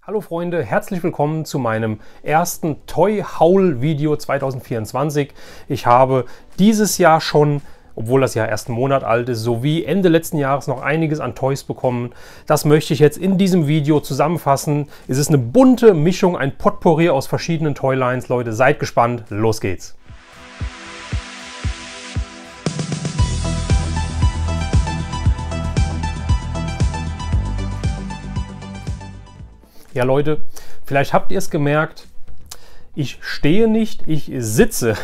Hallo Freunde, herzlich willkommen zu meinem ersten Toy Haul Video 2024. Ich habe dieses Jahr schon, obwohl das Jahr erst einen Monat alt ist, sowie Ende letzten Jahres noch einiges an Toys bekommen. Das möchte ich jetzt in diesem Video zusammenfassen. Es ist eine bunte Mischung, ein Potpourri aus verschiedenen Toylines. Leute, seid gespannt, los geht's! Ja Leute, vielleicht habt ihr es gemerkt, ich stehe nicht, ich sitze.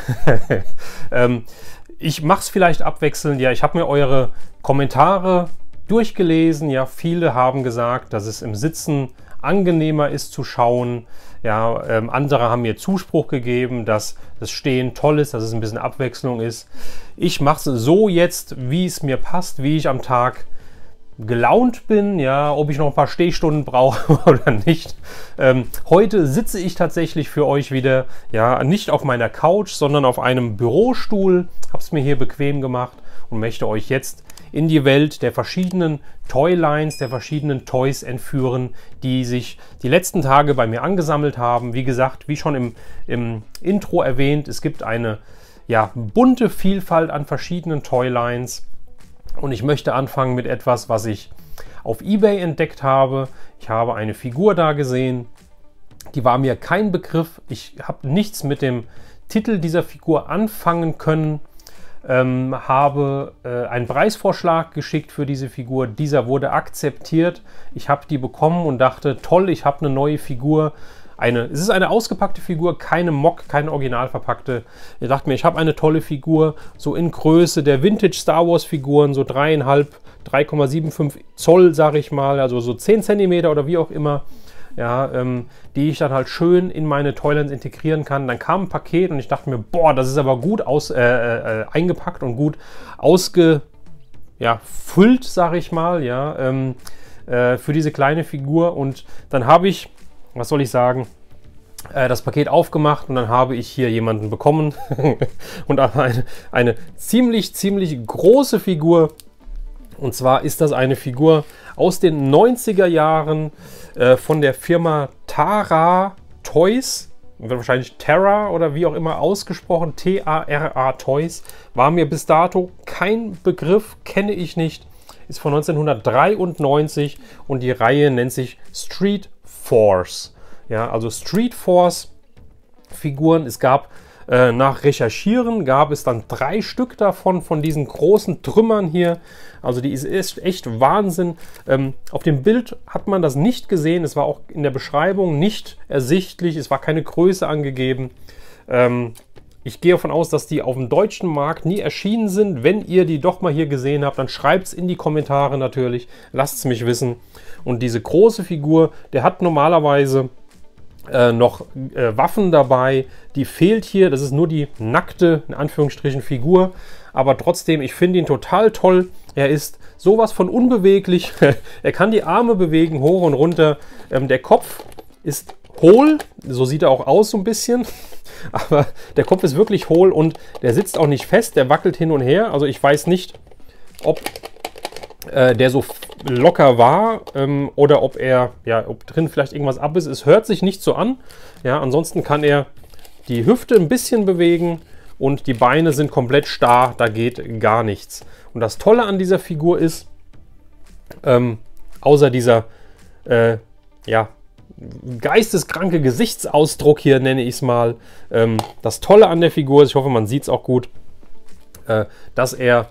Ich mache es vielleicht abwechselnd. Ja, ich habe mir eure Kommentare durchgelesen. Ja, viele haben gesagt, dass es im Sitzen angenehmer ist zu schauen. Ja, andere haben mir Zuspruch gegeben, dass das Stehen toll ist, dass es ein bisschen Abwechslung ist. Ich mache es so jetzt, wie es mir passt, wie ich am Tag gelaunt bin, ja, ob ich noch ein paar Stehstunden brauche oder nicht. Heute sitze ich tatsächlich für euch wieder, ja, nicht auf meiner Couch, sondern auf einem Bürostuhl, habe es mir hier bequem gemacht und möchte euch jetzt in die Welt der verschiedenen Toylines, der verschiedenen Toys entführen, die sich die letzten Tage bei mir angesammelt haben. Wie gesagt, wie schon im Intro erwähnt, es gibt eine, ja, bunte Vielfalt an verschiedenen Toylines. Und ich möchte anfangen mit etwas, was ich auf eBay entdeckt habe. Ich habe eine Figur da gesehen, die war mir kein Begriff. Ich habe nichts mit dem Titel dieser Figur anfangen können. Habe einen Preisvorschlag geschickt für diese Figur. Dieser wurde akzeptiert. Ich habe die bekommen und dachte, toll, ich habe eine neue Figur. Es ist eine ausgepackte Figur, keine Mock, keine original verpackte. Ich dachte mir, ich habe eine tolle Figur, so in Größe der Vintage Star Wars Figuren, so 3,5, 3,75 Zoll, sage ich mal, also so 10 cm oder wie auch immer, ja, die ich dann halt schön in meine Toylines integrieren kann. Dann kam ein Paket und ich dachte mir, boah, das ist aber gut eingepackt und gut ausgefüllt, sage ich mal, ja, für diese kleine Figur. Und dann habe ich, was soll ich sagen, das Paket aufgemacht und dann habe ich hier jemanden bekommen und eine ziemlich große Figur. Und zwar ist das eine Figur aus den 90er Jahren von der Firma Tara Toys. Wird wahrscheinlich Terra oder wie auch immer ausgesprochen. T-A-R-A Toys. War mir bis dato kein Begriff, kenne ich nicht. Ist von 1993 und die Reihe nennt sich Street Force. Ja, also Street Force Figuren. Es gab nach Recherchieren gab es dann 3 Stück davon, von diesen großen Trümmern hier. Also die ist echt Wahnsinn. Auf dem Bild hat man das nicht gesehen. Es war auch in der Beschreibung nicht ersichtlich. Es war keine Größe angegeben. Ich gehe davon aus, dass die auf dem deutschen Markt nie erschienen sind. Wenn ihr die doch mal hier gesehen habt, dann schreibt es in die Kommentare natürlich. Lasst es mich wissen. Und diese große Figur, der hat normalerweise noch Waffen dabei. Die fehlt hier. Das ist nur die nackte, in Anführungsstrichen, Figur. Aber trotzdem, ich finde ihn total toll. Er ist sowas von unbeweglich. Er kann die Arme bewegen, hoch und runter. Der Kopf ist hohl. So sieht er auch aus so ein bisschen. Aber der Kopf ist wirklich hohl und der sitzt auch nicht fest. Der wackelt hin und her. Also ich weiß nicht, ob der so locker war oder ob ob drin vielleicht irgendwas ab ist. Es hört sich nicht so an. Ja, ansonsten kann er die Hüfte ein bisschen bewegen und die Beine sind komplett starr. Da geht gar nichts. Und das Tolle an dieser Figur ist, außer dieser geisteskranke Gesichtsausdruck hier, nenne ich es mal. Das Tolle an der Figur ist, ich hoffe, man sieht es auch gut, dass er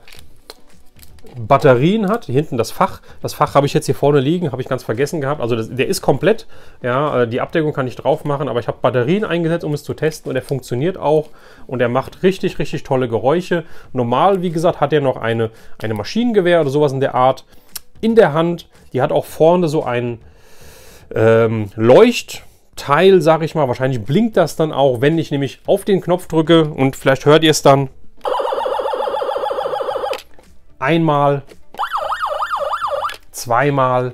Batterien hat. Hier hinten das Fach. Das Fach habe ich jetzt hier vorne liegen, habe ich ganz vergessen gehabt. Also der ist komplett. Ja, die Abdeckung kann ich drauf machen, aber ich habe Batterien eingesetzt, um es zu testen und er funktioniert auch und er macht richtig tolle Geräusche. Normal, wie gesagt, hat er noch eine Maschinengewehr oder sowas in der Art in der Hand. Die hat auch vorne so ein Leuchtteil, sage ich mal. Wahrscheinlich blinkt das dann auch, wenn ich nämlich auf den Knopf drücke und vielleicht hört ihr es dann. Einmal, zweimal,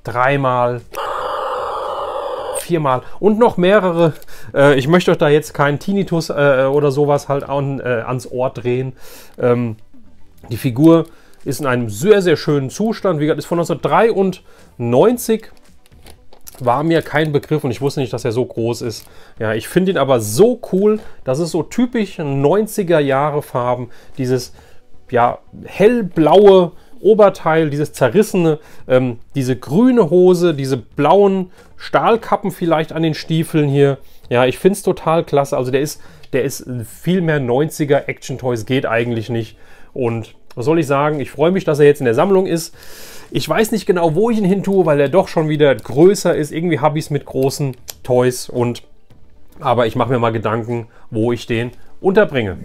dreimal, viermal und noch mehrere. Ich möchte euch da jetzt keinen Tinnitus oder sowas halt ans Ohr drehen. Die Figur ist in einem sehr schönen Zustand. Wie gesagt, ist von 1993. war mir kein Begriff und ich wusste nicht, dass er so groß ist. Ja, ich finde ihn aber so cool. Das ist so typisch 90er Jahre Farben. Dieses, ja, hellblaue Oberteil, dieses zerrissene, diese grüne Hose, diese blauen Stahlkappen vielleicht an den Stiefeln hier. Ja, ich finde es total klasse. Also der ist viel mehr 90er Action-Toys, geht eigentlich nicht. Und was soll ich sagen? Ich freue mich, dass er jetzt in der Sammlung ist. Ich weiß nicht genau, wo ich ihn hin tue, weil er doch schon wieder größer ist. Irgendwie habe ich es mit großen Toys. Aber ich mache mir mal Gedanken, wo ich den unterbringe.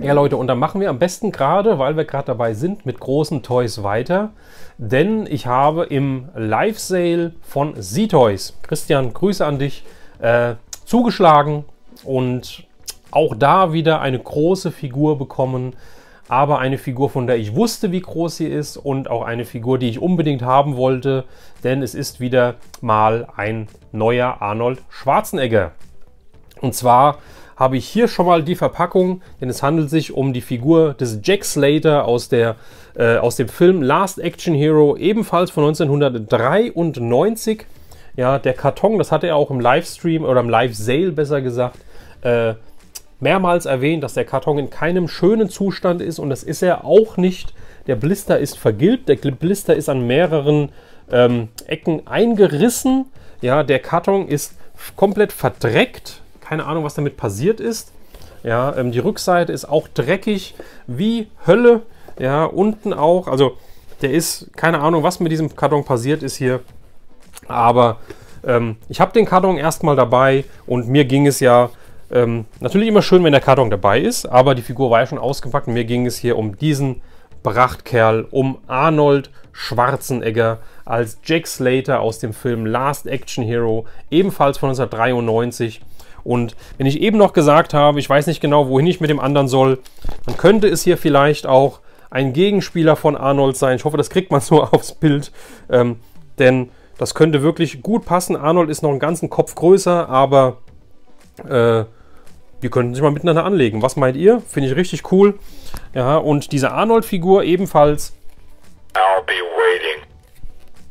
Ja Leute, und dann machen wir am besten gerade, weil wir gerade dabei sind, mit großen Toys weiter. Denn ich habe im Live-Sale von Z-Toys, Christian, Grüße an dich, zugeschlagen und auch da wieder eine große Figur bekommen. Aber eine Figur, von der ich wusste, wie groß sie ist und auch eine Figur, die ich unbedingt haben wollte. Denn es ist wieder mal ein neuer Arnold Schwarzenegger. Und zwar habe ich hier schon mal die Verpackung, denn es handelt sich um die Figur des Jack Slater aus dem Film Last Action Hero, ebenfalls von 1993. Ja, der Karton, das hatte er auch im Livestream oder im Live-Sale besser gesagt, mehrmals erwähnt, dass der Karton in keinem schönen Zustand ist und das ist er auch nicht. Der Blister ist vergilbt, der Blister ist an mehreren Ecken eingerissen. Ja, der Karton ist komplett verdreckt. Keine Ahnung, was damit passiert ist. Ja, die Rückseite ist auch dreckig wie Hölle. Ja, unten auch. Also der ist, keine Ahnung, was mit diesem Karton passiert ist hier. Aber ich habe den Karton erstmal dabei und mir ging es ja natürlich immer schön, wenn der Karton dabei ist, aber die Figur war ja schon ausgepackt und mir ging es hier um diesen Prachtkerl, um Arnold Schwarzenegger als Jack Slater aus dem Film Last Action Hero, ebenfalls von 1993. Und wenn ich eben noch gesagt habe, ich weiß nicht genau, wohin ich mit dem anderen soll, dann könnte es hier vielleicht auch ein Gegenspieler von Arnold sein. Ich hoffe, das kriegt man so aufs Bild, denn das könnte wirklich gut passen. Arnold ist noch einen ganzen Kopf größer, aber die könnten sich mal miteinander anlegen. Was meint ihr? Finde ich richtig cool. Ja, und diese Arnold-Figur ebenfalls. I'll be waiting.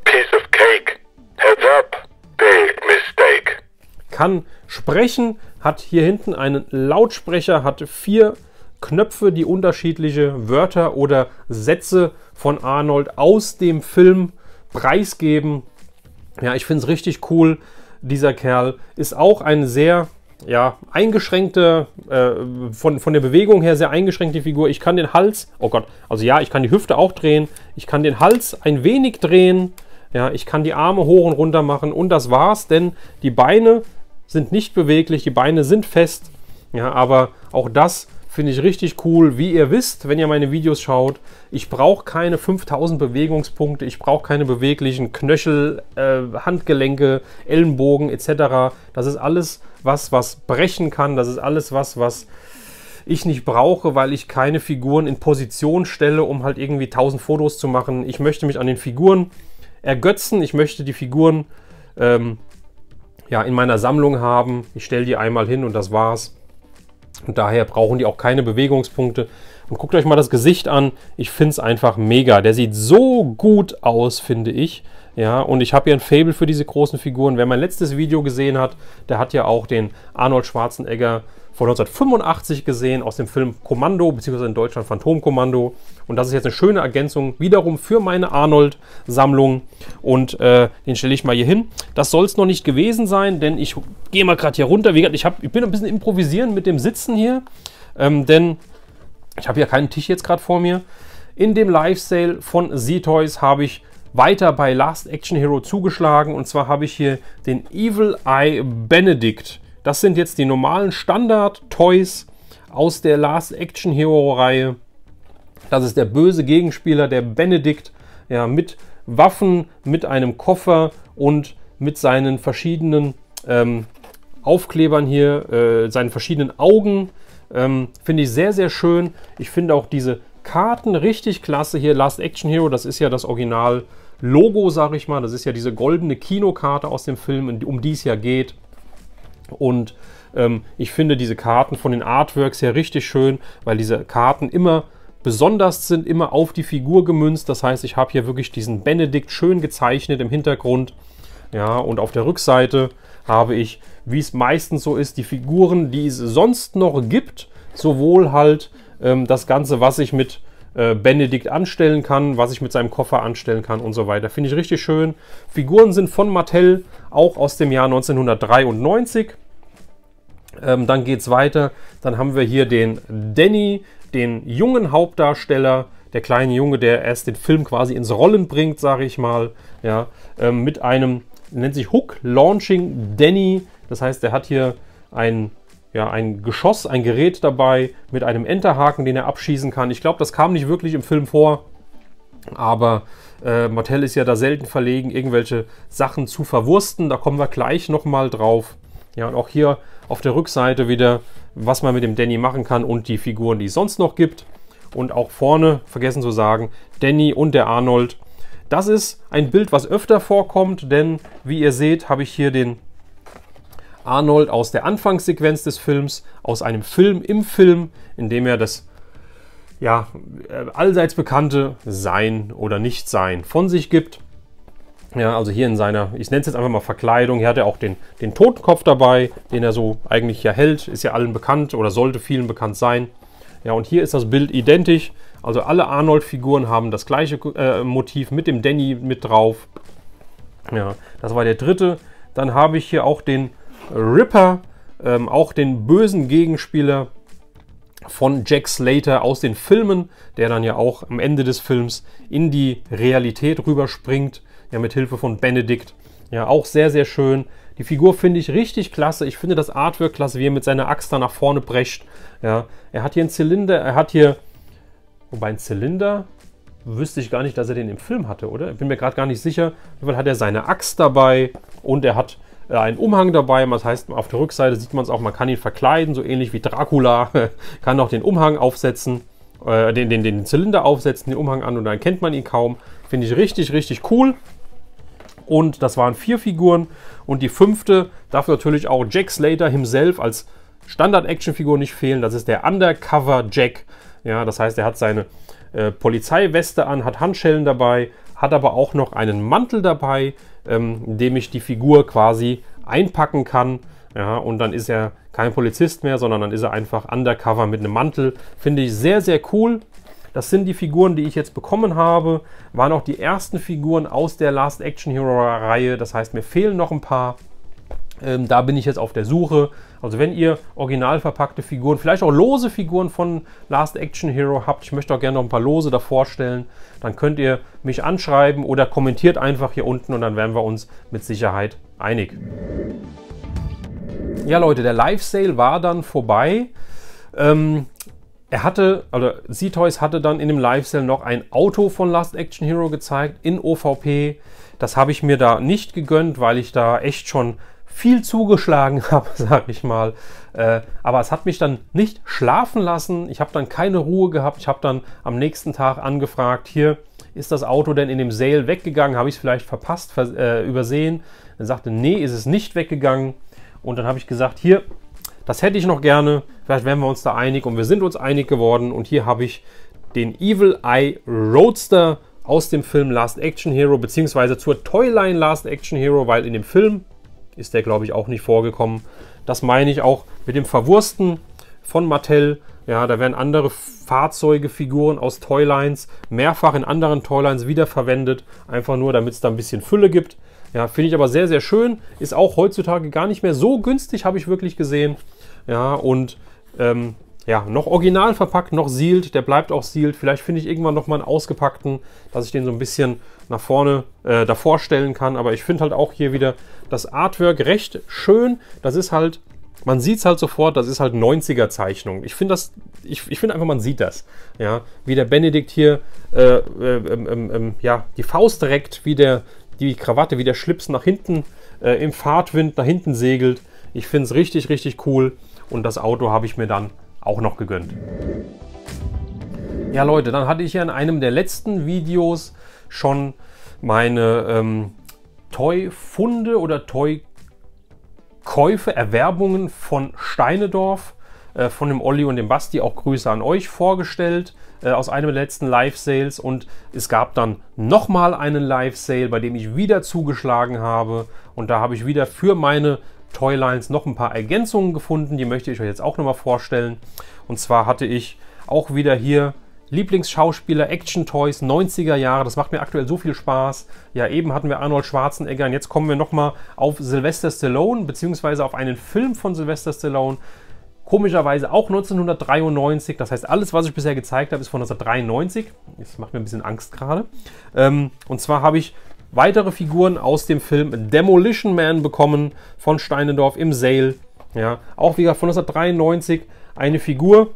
Piece of cake. Heads up. Big mistake. Kann sprechen, hat hier hinten einen Lautsprecher, hat 4 Knöpfe, die unterschiedliche Wörter oder Sätze von Arnold aus dem Film preisgeben. Ja, ich finde es richtig cool. Dieser Kerl ist auch ein sehr, ja, eingeschränkte, von der Bewegung her sehr eingeschränkte Figur. Ich kann den Hals, oh Gott, also ja, ich kann die Hüfte auch drehen. Ich kann den Hals ein wenig drehen. Ja, ich kann die Arme hoch und runter machen und das war's, denn die Beine sind nicht beweglich, die Beine sind fest. Ja, aber auch das finde ich richtig cool. Wie ihr wisst, wenn ihr meine Videos schaut, ich brauche keine 5000 Bewegungspunkte, ich brauche keine beweglichen Knöchel, Handgelenke, Ellenbogen etc. Das ist alles was brechen kann. Das ist alles was ich nicht brauche, weil ich keine Figuren in Position stelle, um halt irgendwie 1000 Fotos zu machen. Ich möchte mich an den Figuren ergötzen. Ich möchte die Figuren ja, in meiner Sammlung haben. Ich stelle die einmal hin und das war's. Und daher brauchen die auch keine Bewegungspunkte. Und guckt euch mal das Gesicht an. Ich finde es einfach mega. Der sieht so gut aus, finde ich. Ja, und ich habe ja ein Faible für diese großen Figuren. Wer mein letztes Video gesehen hat, der hat ja auch den Arnold Schwarzenegger von 1985 gesehen, aus dem Film Kommando, beziehungsweise in Deutschland Phantomkommando. Und das ist jetzt eine schöne Ergänzung wiederum für meine Arnold-Sammlung. Und den stelle ich mal hier hin. Das soll es noch nicht gewesen sein, denn ich gehe mal gerade hier runter. Wie gesagt, ich bin ein bisschen improvisieren mit dem Sitzen hier, denn ich habe ja keinen Tisch jetzt gerade vor mir. In dem Live-Sale von Z-Toys habe ich weiter bei Last Action Hero zugeschlagen. Und zwar habe ich hier den Evil Eye Benedict. Das sind jetzt die normalen Standard-Toys aus der Last Action Hero-Reihe. Das ist der böse Gegenspieler, der Benedict, ja, mit Waffen, mit einem Koffer und mit seinen verschiedenen Aufklebern hier, seinen verschiedenen Augen. Finde ich sehr, sehr schön. Ich finde auch diese Karten richtig klasse hier. Last Action Hero, das ist ja das Original-Logo, sage ich mal. Das ist ja diese goldene Kinokarte aus dem Film, um die es ja geht. Und ich finde diese Karten von den Artworks her richtig schön, weil diese Karten immer besonders sind, immer auf die Figur gemünzt. Das heißt, ich habe hier wirklich diesen Benedikt schön gezeichnet im Hintergrund. Ja, und auf der Rückseite habe ich, wie es meistens so ist, die Figuren, die es sonst noch gibt. Sowohl halt das Ganze, was ich mit Benedikt anstellen kann, was ich mit seinem Koffer anstellen kann und so weiter. Finde ich richtig schön. Figuren sind von Mattel, auch aus dem Jahr 1993. Dann geht es weiter. Dann haben wir hier den Danny, den jungen Hauptdarsteller, der kleine Junge, der erst den Film quasi ins Rollen bringt, sage ich mal. Ja, mit einem, nennt sich Hook Launching Danny. Das heißt, der hat hier ein Geschoss, ein Gerät dabei mit einem Enterhaken, den er abschießen kann. Ich glaube, das kam nicht wirklich im Film vor, aber Mattel ist ja da selten verlegen, irgendwelche Sachen zu verwursten. Da kommen wir gleich nochmal drauf. Ja, und auch hier auf der Rückseite wieder, was man mit dem Danny machen kann und die Figuren, die es sonst noch gibt. Und auch vorne, vergessen zu sagen, Danny und der Arnold. Das ist ein Bild, was öfter vorkommt, denn wie ihr seht, habe ich hier den Arnold aus der Anfangssequenz des Films, aus einem Film im Film, in dem er das allseits bekannte Sein oder Nichtsein von sich gibt. Ja, also hier in seiner, ich nenne es jetzt einfach mal Verkleidung, hier hat er auch den Totenkopf dabei, den er so eigentlich ja hält, ist ja allen bekannt oder sollte vielen bekannt sein. Ja, und hier ist das Bild identisch, also alle Arnold-Figuren haben das gleiche Motiv mit dem Danny mit drauf. Ja, das war der dritte. Dann habe ich hier auch den Ripper, auch den bösen Gegenspieler von Jack Slater aus den Filmen, der dann ja auch am Ende des Films in die Realität rüberspringt, ja, mit Hilfe von Benedikt. Ja, auch sehr, sehr schön. Die Figur finde ich richtig klasse. Ich finde das Artwork klasse, wie er mit seiner Axt da nach vorne brecht. Ja, er hat hier einen Zylinder, wobei ein Zylinder, wüsste ich gar nicht, dass er den im Film hatte, oder? Ich bin mir gerade gar nicht sicher. Auf jeden Fall hat er seine Axt dabei und er hat einen Umhang dabei. Das heißt, auf der Rückseite sieht man es auch, man kann ihn verkleiden, so ähnlich wie Dracula. Kann auch den Umhang aufsetzen, den Zylinder aufsetzen, den Umhang an und dann kennt man ihn kaum. Finde ich richtig, richtig cool. Und das waren 4 Figuren. Und die 5. darf natürlich auch Jack Slater himself als Standard-Action-Figur nicht fehlen. Das ist der Undercover Jack. Ja, das heißt, er hat seine Polizeiweste an, hat Handschellen dabei, hat aber auch noch einen Mantel dabei, in dem ich die Figur quasi einpacken kann. Ja, und dann ist er kein Polizist mehr, sondern dann ist er einfach Undercover mit einem Mantel. Finde ich sehr, sehr cool. Das sind die Figuren, die ich jetzt bekommen habe. Waren auch die ersten Figuren aus der Last Action Hero Reihe. Das heißt, mir fehlen noch ein paar. Da bin ich jetzt auf der Suche. Also wenn ihr original verpackte Figuren, vielleicht auch lose Figuren von Last Action Hero habt, ich möchte auch gerne noch ein paar lose davor stellen, dann könnt ihr mich anschreiben oder kommentiert einfach hier unten und dann werden wir uns mit Sicherheit einig. Ja Leute, der Live-Sale war dann vorbei. Z-Toys hatte dann in dem Live-Sale noch ein Auto von Last Action Hero gezeigt in OVP. Das habe ich mir da nicht gegönnt, weil ich da echt schon viel zugeschlagen habe, sage ich mal. Aber es hat mich dann nicht schlafen lassen. Ich habe dann keine Ruhe gehabt. Ich habe dann am nächsten Tag angefragt, hier, ist das Auto denn in dem Sale weggegangen? Habe ich es vielleicht verpasst, übersehen? Er sagte, nee, ist es nicht weggegangen. Und dann habe ich gesagt, hier, das hätte ich noch gerne. Vielleicht wären wir uns da einig. Und wir sind uns einig geworden. Und hier habe ich den Evil Eye Roadster aus dem Film Last Action Hero, beziehungsweise zur Toyline Last Action Hero, weil in dem Film ist der, glaube ich, auch nicht vorgekommen. Das meine ich auch mit dem Verwursten von Mattel. Ja, da werden andere Fahrzeuge, Figuren aus Toylines mehrfach in anderen Toylines wiederverwendet. Einfach nur, damit es da ein bisschen Fülle gibt. Ja, finde ich aber sehr, sehr schön. Ist auch heutzutage gar nicht mehr so günstig, habe ich wirklich gesehen. Ja, und noch original verpackt, noch sealed. Der bleibt auch sealed. Vielleicht finde ich irgendwann nochmal einen ausgepackten, dass ich den so ein bisschen nach vorne davor stellen kann. Aber ich finde halt auch hier wieder das Artwork recht schön. Das ist halt, man sieht es halt sofort, das ist halt 90er Zeichnung. Ich finde einfach, man sieht das. Ja, wie der Benedikt hier die Faust reckt, wie die Krawatte, wie der Schlips nach hinten im Fahrtwind nach hinten segelt. Ich finde es richtig, richtig cool. Und das Auto habe ich mir dann auch noch gegönnt. Ja Leute, dann hatte ich ja in einem der letzten Videos schon meine Toy-Funde oder Toy-Käufe, Erwerbungen von Steinedorf von dem Olli und dem Basti, auch Grüße an euch, vorgestellt aus einem der letzten Live-Sales. Und es gab dann nochmal einen Live-Sale, bei dem ich wieder zugeschlagen habe. Und da habe ich wieder für meine Toylines noch ein paar Ergänzungen gefunden. Die möchte ich euch jetzt auch nochmal vorstellen. Und zwar hatte ich auch wieder hier Lieblingsschauspieler, Action-Toys, 90er Jahre. Das macht mir aktuell so viel Spaß. Ja, eben hatten wir Arnold Schwarzenegger und jetzt kommen wir nochmal auf Sylvester Stallone, beziehungsweise auf einen Film von Sylvester Stallone. Komischerweise auch 1993. Das heißt, alles, was ich bisher gezeigt habe, ist von 1993. Das macht mir ein bisschen Angst gerade. Und zwar habe ich weitere Figuren aus dem Film Demolition Man bekommen von Steinendorf im Sale. Ja, auch wieder von 1993 eine Figur,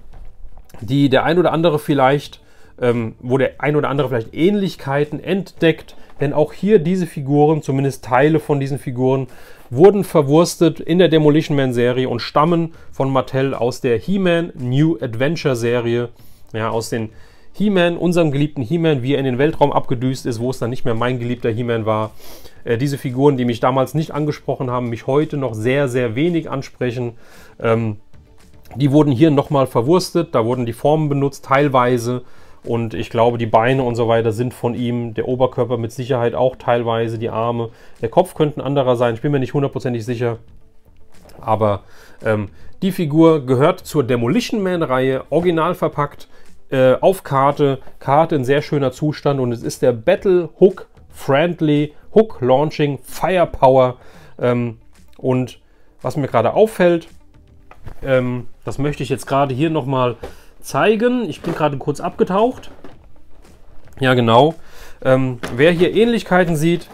die der ein oder andere vielleicht, wo der ein oder andere vielleicht Ähnlichkeiten entdeckt, denn auch hier diese Figuren, zumindest Teile von diesen Figuren, wurden verwurstet in der Demolition Man Serie und stammen von Mattel aus der He-Man New Adventure Serie, ja, aus den He-Man, unserem geliebten He-Man, wie er in den Weltraum abgedüst ist, wo es dann nicht mehr mein geliebter He-Man war. Diese Figuren, die mich damals nicht angesprochen haben, mich heute noch sehr, sehr wenig ansprechen, die wurden hier nochmal verwurstet, da wurden die Formen benutzt, teilweise. Und ich glaube, die Beine und so weiter sind von ihm, der Oberkörper mit Sicherheit auch teilweise, die Arme. Der Kopf könnte ein anderer sein, ich bin mir nicht hundertprozentig sicher. Aber die Figur gehört zur Demolition Man-Reihe, original verpackt, auf Karte in sehr schöner Zustand. Und es ist der Battle Hook Friendly Hook Launching Firepower. Und was mir gerade auffällt, das möchte ich jetzt gerade hier nochmal zeigen. Ich bin gerade kurz abgetaucht. Ja, genau. Wer hier Ähnlichkeiten sieht,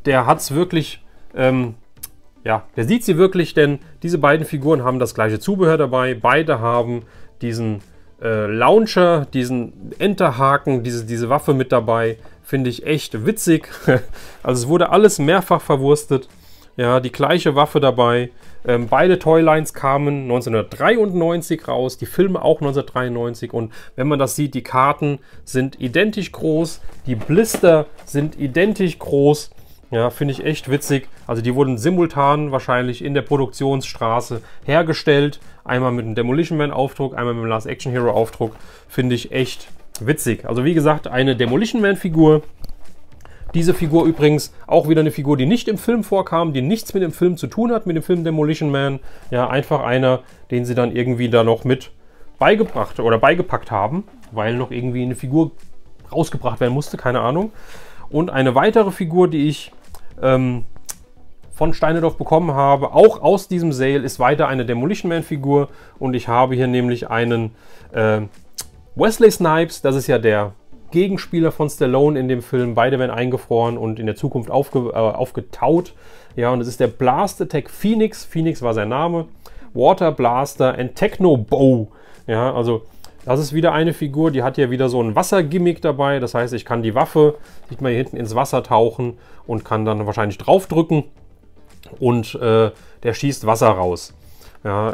der hat es wirklich, ja, der sieht sie wirklich, denn diese beiden Figuren haben das gleiche Zubehör dabei. Beide haben diesen Launcher, diesen Enterhaken, diese Waffe mit dabei. Finde ich echt witzig. Also es wurde alles mehrfach verwurstet. Ja, die gleiche Waffe dabei. Beide Toylines kamen 1993 raus, die Filme auch 1993. Und wenn man das sieht, die Karten sind identisch groß, die Blister sind identisch groß. Ja, finde ich echt witzig. Also die wurden simultan wahrscheinlich in der Produktionsstraße hergestellt. Einmal mit dem Demolition Man Aufdruck, einmal mit dem Last Action Hero Aufdruck. Finde ich echt witzig. Also wie gesagt, eine Demolition Man Figur. Diese Figur übrigens auch wieder eine Figur, die nicht im Film vorkam, die nichts mit dem Film zu tun hat, mit dem Film Demolition Man. Ja, einfach einer, den sie dann irgendwie da noch mit beigebracht oder beigepackt haben, weil noch irgendwie eine Figur rausgebracht werden musste, keine Ahnung. Und eine weitere Figur, die ich von Steinendorf bekommen habe, auch aus diesem Sale, ist weiter eine Demolition Man Figur. Und ich habe hier nämlich einen Wesley Snipes, das ist ja der Gegenspieler von Stallone in dem Film. Beide werden eingefroren und in der Zukunft aufgetaut. Ja, und es ist der Blast Attack Phoenix. Phoenix war sein Name. Water Blaster and Techno Bow. Ja, also das ist wieder eine Figur, die hat hier wieder so ein Wassergimmick dabei. Das heißt, ich kann die Waffe, sieht man hier hinten, ins Wasser tauchen und kann dann wahrscheinlich draufdrücken und der schießt Wasser raus. Ja,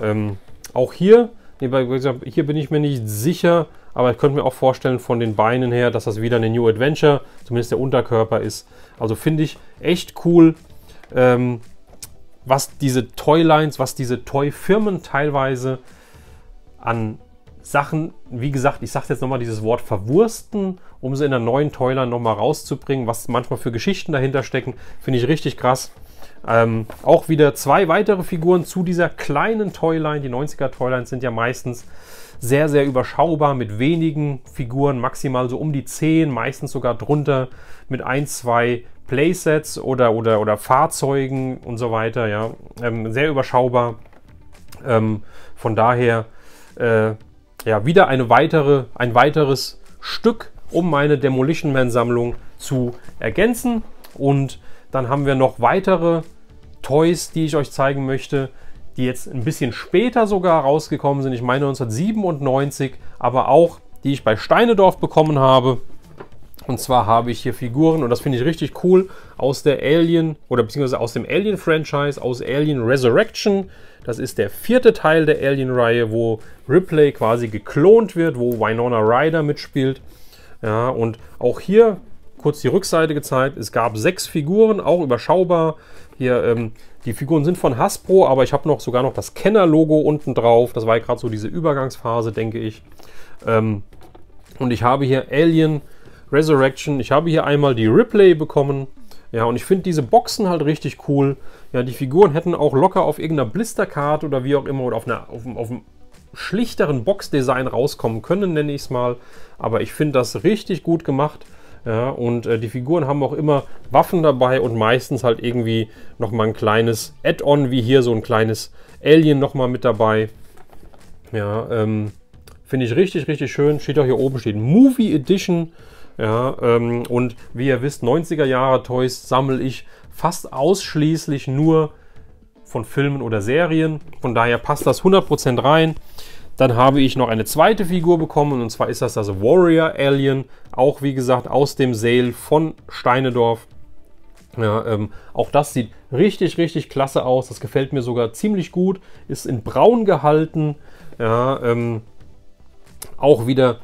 auch hier, hier bin ich mir nicht sicher, aber ich könnte mir auch vorstellen von den Beinen her, dass das wieder eine New Adventure, zumindest der Unterkörper ist. Also finde ich echt cool, was diese Toylines, was diese Toy-Firmen teilweise an Sachen, wie gesagt, ich sage jetzt nochmal dieses Wort verwursten, um sie in der neuen Toyline nochmal rauszubringen, was manchmal für Geschichten dahinter stecken, finde ich richtig krass. Auch wieder zwei weitere Figuren zu dieser kleinen Toyline. Die 90er Toylines sind ja meistens sehr, sehr überschaubar mit wenigen Figuren, maximal so um die 10, meistens sogar drunter mit 1, 2 Playsets oder Fahrzeugen und so weiter. Ja. Sehr überschaubar. Von daher ja, wieder ein weiteres Stück, um meine Demolition Man Sammlung zu ergänzen. Und dann haben wir noch weitere Toys, die ich euch zeigen möchte, die jetzt ein bisschen später sogar rausgekommen sind. Ich meine 1997, aber auch, die ich bei Steinendorf bekommen habe. Und zwar habe ich hier Figuren, und das finde ich richtig cool, aus der Alien, oder beziehungsweise aus dem Alien-Franchise, aus Alien Resurrection. Das ist der 4. Teil der Alien-Reihe, wo Ripley quasi geklont wird, wo Winona Ryder mitspielt. Ja, und auch hier kurz die Rückseite gezeigt. Es gab 6 Figuren, auch überschaubar. Hier, die Figuren sind von Hasbro, aber ich habe sogar noch das Kenner-Logo unten drauf. Das war ja gerade so diese Übergangsphase, denke ich. Und ich habe hier Alien Resurrection. Ich habe hier einmal die Ripley bekommen. Ja, und ich finde diese Boxen halt richtig cool. Ja, die Figuren hätten auch locker auf irgendeiner Blisterkarte oder wie auch immer oder auf einem schlichteren Boxdesign rauskommen können, nenne ich es mal. Aber ich finde das richtig gut gemacht. Ja, und die Figuren haben auch immer Waffen dabei und meistens halt irgendwie nochmal ein kleines Add-on, wie hier so ein kleines Alien nochmal mit dabei. Ja, finde ich richtig, richtig schön. Steht auch hier oben, steht Movie Edition. Ja, und wie ihr wisst, 90er Jahre Toys sammle ich fast ausschließlich nur von Filmen oder Serien. Von daher passt das 100% rein. Dann habe ich noch eine zweite Figur bekommen und zwar ist das Warrior Alien. Auch wie gesagt aus dem Sale von Steinedorf. Ja, auch das sieht richtig, richtig klasse aus. Das gefällt mir sogar ziemlich gut. Ist in braun gehalten. Ja, auch wieder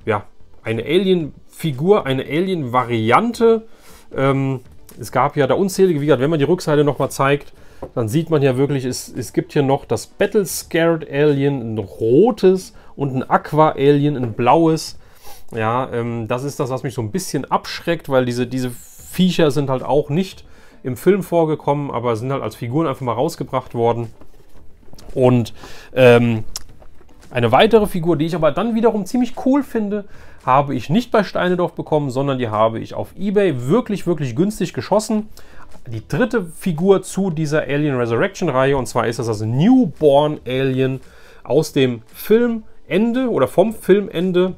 ja, eine Alien-Figur, eine Alien-Variante. Es gab ja da unzählige, wie gesagt, wenn man die Rückseite nochmal zeigt, dann sieht man ja wirklich, es gibt hier noch das Battle Scared Alien, ein rotes und ein Aqua Alien, ein blaues. Ja, das ist das, was mich so ein bisschen abschreckt, weil diese Viecher sind halt auch nicht im Film vorgekommen, aber sind halt als Figuren einfach mal rausgebracht worden. Und eine weitere Figur, die ich aber dann wiederum ziemlich cool finde, habe ich nicht bei Steinedorf bekommen, sondern die habe ich auf eBay wirklich, wirklich günstig geschossen. Die dritte Figur zu dieser Alien Resurrection Reihe, und zwar ist das Newborn Alien aus dem Filmende oder vom Filmende.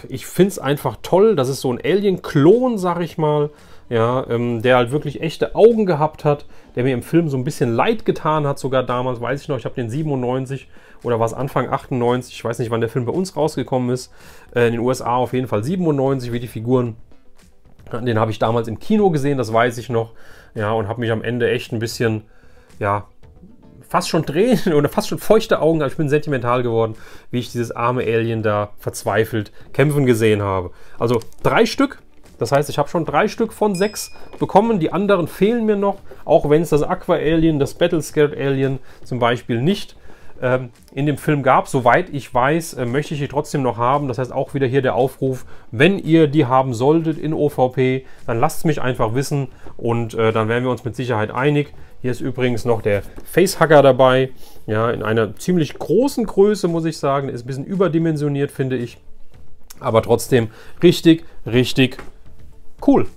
Ich finde es einfach toll. Das ist so ein Alien-Klon, sag ich mal. Ja, der halt wirklich echte Augen gehabt hat, der mir im Film so ein bisschen leid getan hat, sogar damals, weiß ich noch, ich habe den 97 oder was Anfang 98, ich weiß nicht, wann der Film bei uns rausgekommen ist, in den USA auf jeden Fall 97, wie die Figuren, den habe ich damals im Kino gesehen, das weiß ich noch, ja, und habe mich am Ende echt ein bisschen, ja, fast schon Tränen oder fast schon feuchte Augen, also ich bin sentimental geworden, wie ich dieses arme Alien da verzweifelt kämpfen gesehen habe. Also 3 Stück. Das heißt, ich habe schon 3 Stück von 6 bekommen. Die anderen fehlen mir noch, auch wenn es das Aqua Alien, das Battle Scared Alien zum Beispiel nicht in dem Film gab. Soweit ich weiß, möchte ich die trotzdem noch haben. Das heißt auch wieder hier der Aufruf, wenn ihr die haben solltet in OVP, dann lasst es mich einfach wissen und dann wären wir uns mit Sicherheit einig. Hier ist übrigens noch der Facehugger dabei, ja, in einer ziemlich großen Größe, muss ich sagen. Ist ein bisschen überdimensioniert, finde ich. Aber trotzdem richtig, richtig cool.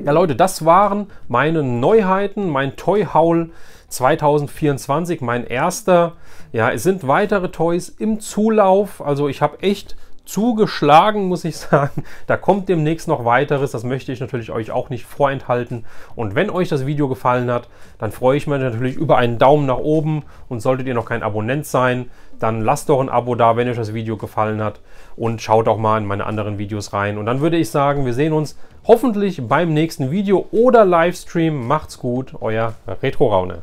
Ja Leute, das waren meine Neuheiten, mein Toy Haul 2024, mein erster. Ja, es sind weitere Toys im Zulauf, also ich habe echt zugeschlagen, muss ich sagen. Da kommt demnächst noch weiteres, das möchte ich natürlich euch auch nicht vorenthalten. Und wenn euch das Video gefallen hat, dann freue ich mich natürlich über einen Daumen nach oben und solltet ihr noch kein Abonnent sein, dann lasst doch ein Abo da, wenn euch das Video gefallen hat und schaut auch mal in meine anderen Videos rein. Und dann würde ich sagen, wir sehen uns hoffentlich beim nächsten Video oder Livestream. Macht's gut, euer Retro Raune.